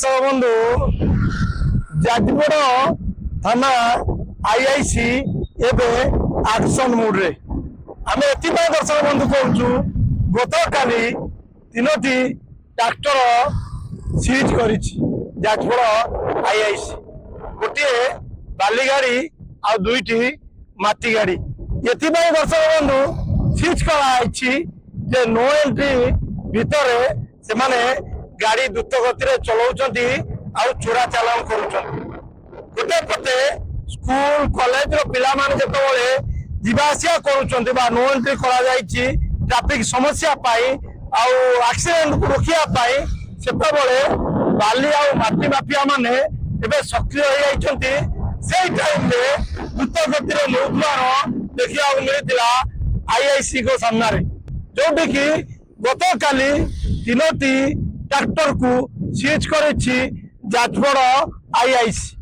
दर्शक बंधु जाजपुर थाना आईआईसी एवं एक्शन मोड रे आम एपाई दर्शक बंधु कहूँ गत काली 3टी ट्रैक्टर सीज कर जाजपुर आईआईसी गोटे बाली गाड़ी आ 2टी माटी गाड़ी एपाई दर्शक बंधु सीज कराई नो एंट्री भितर से माने गाड़ी द्रुत गति चलाउछंती आ चोरा चालान करूछंती गोटे पटे स्कूल कॉलेज रो पिला माने जेतबेले जीवा आसिया करूछंती बा नो एंट्री करा जाईची ट्रैफिक समस्या पाई आ एक्सीडेंट को रोकिया पाई सेतबेले बाली आ माटी माफिया माने एबे सक्रिय हो जाईछंती सेई टाइम रे द्रुत गति रे लोकमान देखिया मिलितिला आईआईसी को सामना रे जोटी की गत काली 3टी ट्रैक्टर को सीज कर जाजपुर आईआईसी।